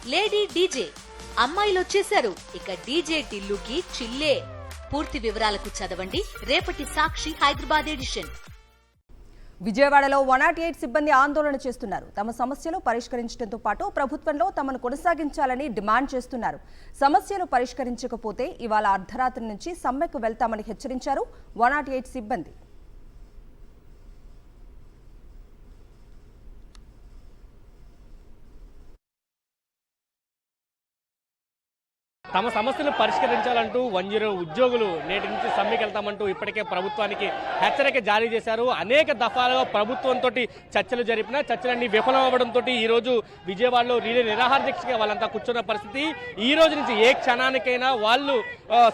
Lady DJ అమ్మాయిలు వచ్చేశారు. ఇక డీజే టిల్లుకి చిల్లే. పూర్తి వివరాలకు చదవండి రేపటి సాక్షి హైదరాబాద్ ఎడిషన్. విజయవాడలో 108 సిబ్బంది ఆందోళన చేస్తున్నారు. తమ సమస్యలు పరిష్కరించడంతో పాటు ప్రభుత్వంలో తమను కొనసాగించాలని డిమాండ్ చేస్తున్నారు. సమస్యలు పరిష్కరించకపోతే ఇవాళ అర్ధరాత్రి నుంచి సమ్మెకు వెళ్తామని హెచ్చరించారు 108 సిబ్బంది. తమ సమస్యలు పరిష్కరించాలంటూ 108 ఉద్యోగులు నేటి నుంచి సమ్మెకి వెళ్తామంటూ ఇప్పటికే ప్రభుత్వానికి హెచ్చరిక జారీ చేశారు. అనేక దఫాలుగా ప్రభుత్వంతో చర్చలు జరిపినా చర్చలన్నీ విఫలం అవ్వడంతో ఈ రోజు విజయవాడలో రీలే నిరాహార దీక్షగా వాళ్ళంతా కూర్చున్న పరిస్థితి. ఈ రోజు నుంచి ఏ క్షణానికైనా వాళ్ళు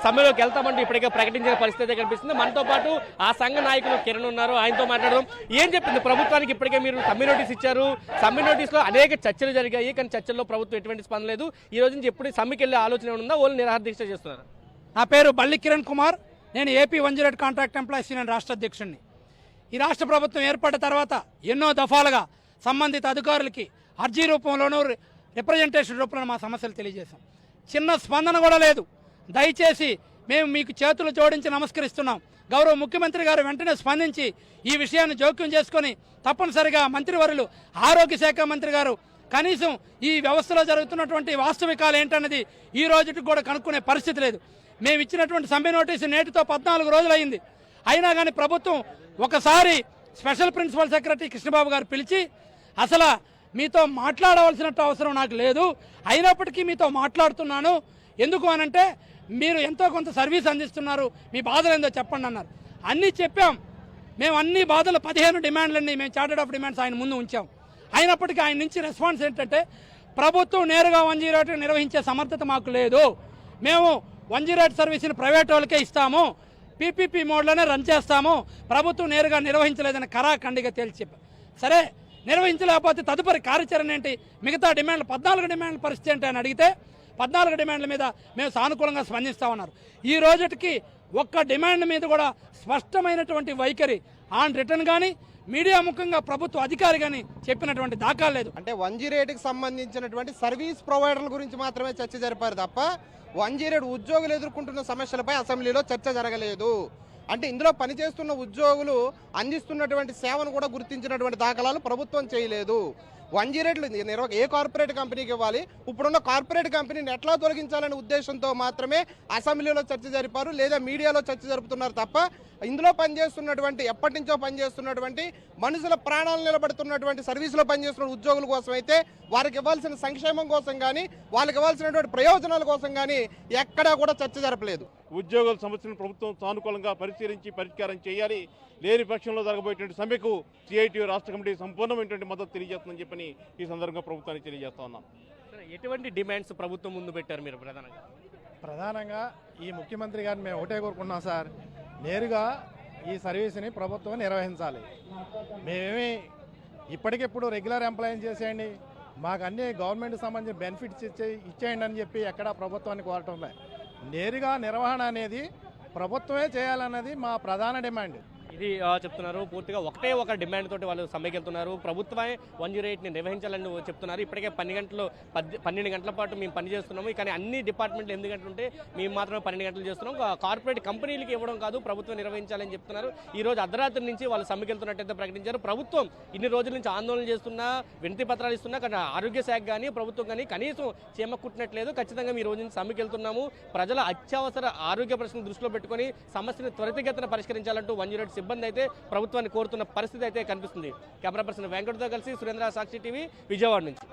సమ్మెలోకి వెళ్తామంటూ ఇప్పటికే ప్రకటించిన పరిస్థితి కనిపిస్తుంది. మనతో పాటు ఆ సంఘ నాయకులు కిరణ్ ఉన్నారు, ఆయనతో మాట్లాడడం. ఏం చెప్పింది ప్రభుత్వానికి? ఇప్పటికే మీరు సమ్మె నోటీస్ ఇచ్చారు, సమ్మె నోటీస్ లో అనేక చర్చలు జరిగాయి, కానీ చర్చల్లో ప్రభుత్వం ఎటువంటి స్పందన లేదు. ఈ రోజు నుంచి ఎప్పుడు సమ్మెకి వెళ్ళే ఆలోచన ఓన్లీ నిరాహార దీక్ష చేస్తున్నారు. నా పేరు బల్లి కిరణ్ కుమార్. నేను ఏపీ 108 కాంట్రాక్ట్ ఎంప్లాయీస్ యూనియన్ రాష్ట్ర అధ్యక్షుడిని. ఈ రాష్ట్ర ప్రభుత్వం ఏర్పడిన తర్వాత ఎన్నో దఫాలుగా సంబంధిత అధికారులకి అర్జీ రూపంలోనూ రిప్రజెంటేషన్ రూపంలో మా సమస్యలు తెలియజేశాం. చిన్న స్పందన కూడా లేదు. దయచేసి మేము మీకు చేతులు జోడించి నమస్కరిస్తున్నాం. గౌరవ ముఖ్యమంత్రి గారు వెంటనే స్పందించి ఈ విషయాన్ని జోక్యం చేసుకుని తప్పనిసరిగా మంత్రివర్యులు ఆరోగ్య శాఖ మంత్రి గారు కనీసం ఈ వ్యవస్థలో జరుగుతున్నటువంటి వాస్తవికాలు ఏంటన్నది ఈ రోజుకి కూడా కనుక్కునే పరిస్థితి లేదు. మేము ఇచ్చినటువంటి సమ్మె నోటీసు నేటితో 14 రోజులైంది. అయినా కానీ ప్రభుత్వం ఒకసారి స్పెషల్ ప్రిన్సిపల్ సెక్రటరీ కృష్ణబాబు గారు పిలిచి అసలు మీతో మాట్లాడవలసినట్టు అవసరం నాకు లేదు, అయినప్పటికీ మీతో మాట్లాడుతున్నాను, ఎందుకు అనంటే మీరు ఎంతో కొంత సర్వీస్ అందిస్తున్నారు, మీ బాధలు ఏందో చెప్పండి అన్నారు. అన్నీ చెప్పాం. మేము అన్ని బాధలు 15 డిమాండ్లన్నీ మేము చార్టెడ్ ఆఫ్ డిమాండ్స్ ఆయన ముందు ఉంచాం. అయినప్పటికీ ఆయన నుంచి రెస్పాన్స్ ఏంటంటే ప్రభుత్వం నేరుగా 108 నిర్వహించే సమర్థత మాకు లేదు, మేము 108 సర్వీస్ని ప్రైవేట్ వాళ్ళకే ఇస్తాము, పీపీపీ మోడ్లోనే రన్ చేస్తాము, ప్రభుత్వం నేరుగా నిర్వహించలేదని కరాఖండిగా తేల్చి చెప్పారు. సరే, నిర్వహించలేకపోతే తదుపరి కార్యాచరణ ఏంటి? మిగతా డిమాండ్లు 14 డిమాండ్ల పరిస్థితి ఏంటి అని అడిగితే 14 డిమాండ్ల మీద మేము సానుకూలంగా స్పందిస్తామన్నారు. ఈ రోజుకి ఒక్క డిమాండ్ మీద కూడా స్పష్టమైనటువంటి వైఖరి ఆన్ రిటర్న్ కానీ మీడియా ముఖంగా ప్రభుత్వ అధికారి కానీ చెప్పినటువంటి దాఖలు లేదు. అంటే 108కి సంబంధించినటువంటి సర్వీస్ ప్రొవైడర్ల గురించి మాత్రమే చర్చ జరిపారు తప్ప 108 ఉద్యోగులు ఎదుర్కొంటున్న సమస్యలపై అసెంబ్లీలో చర్చ జరగలేదు. అంటే ఇందులో పనిచేస్తున్న ఉద్యోగులు అందిస్తున్నటువంటి సేవను కూడా గుర్తించినటువంటి దాఖలాలు ప్రభుత్వం చేయలేదు. 108 ఏ కార్పొరేట్ కంపెనీకి ఇవ్వాలి, ఇప్పుడున్న కార్పొరేట్ కంపెనీని ఎట్లా తొలగించాలనే ఉద్దేశంతో మాత్రమే అసెంబ్లీలో చర్చ జరిపారు, లేదా మీడియాలో చర్చ జరుపుతున్నారు తప్ప ఇందులో పనిచేస్తున్నటువంటి ఎప్పటి నుంచో పనిచేస్తున్నటువంటి మనుషుల ప్రాణాలు నిలబడుతున్నటువంటి సర్వీసులో పనిచేస్తున్న ఉద్యోగుల కోసం అయితే వారికి ఇవ్వాల్సిన సంక్షేమం కోసం కానీ వాళ్ళకి ఇవ్వాల్సినటువంటి ప్రయోజనాల కోసం కానీ ఎక్కడా కూడా చర్చ జరపలేదు. ఉద్యోగుల సమస్యలను ప్రభుత్వం సానుకూలంగా పరిశీలించి పరిష్కారం చేయాలి. లేని పక్షంలో జరగబోయేటువంటి సమ్మెకు సిఐటియు రాష్ట్ర కమిటీ సంపూర్ణమైనటువంటి మద్దతు తెలియజేస్తుందని చెప్పని ఈ సందర్భంగా ప్రభుత్వానికి తెలియజేస్తా ఉన్నాం. ఎటువంటి డిమాండ్స్ ప్రభుత్వం ముందు పెట్టారు మీరు? ప్రధానంగా ఈ ముఖ్యమంత్రి గారిని మేము ఒకటే కోరుకున్నాం సార్, నేరుగా ఈ సర్వీస్ని ప్రభుత్వం నిర్వహించాలి. మేమేమి ఇప్పటికిప్పుడు రెగ్యులర్ ఎంప్లాయీని చేసేయండి, మాకు అన్ని గవర్నమెంట్కి సంబంధించిన బెనిఫిట్స్ ఇచ్చేయండి అని చెప్పి ఎక్కడా ప్రభుత్వాన్ని కోరటం లేదు. నేరుగా నిర్వహణ అనేది ప్రభుత్వమే చేయాలన్నది మా ప్రధాన డిమాండ్. ఇది చెప్తున్నారు. పూర్తిగా ఒక డిమాండ్ తోటి వాళ్ళు సమ్మెకి వెళ్తున్నారు. ప్రభుత్వమే 108ని నిర్వహించాలని చెప్తున్నారు. ఇప్పటికే 12 గంటల పాటు మేము పనిచేస్తున్నాము, కానీ అన్ని డిపార్ట్మెంట్లు 8 గంటలు ఉంటే మేము మాత్రమే 12 గంటలు చేస్తున్నాం. కార్పొరేట్ కంపెనీలకి ఇవ్వడం కాదు, ప్రభుత్వం నిర్వహించాలని చెప్తున్నారు. ఈ రోజు అర్ధరాత్రి నుంచి వాళ్ళు సమ్మెకి వెళ్తున్నట్టయితే ప్రకటించారు. ప్రభుత్వం ఇన్ని రోజుల నుంచి ఆందోళన చేస్తున్నా, వినతి పత్రాలు ఇస్తున్నా, కానీ ఆరోగ్య శాఖ కానీ ప్రభుత్వం కానీ కనీసం చీమ కుట్టినట్లేదు. ఖచ్చితంగా ఈ రోజు నుంచి సమ్మెకి వెళ్తున్నాము, ప్రజల అత్యవసర ఆరోగ్య ప్రశ్నలు దృష్టిలో పెట్టుకుని సమస్యను త్వరితగతిన పరిష్కరించాలంటూ 108 సిబ్బంది అయితే ప్రభుత్వాన్ని కోరుతున్న పరిస్థితి అయితే కనిపిస్తుంది. కెమెరా పర్సన్ వెంకటతో కలిసి సురేంద్ర, సాక్షి టీవీ, విజయవాడ నుంచి.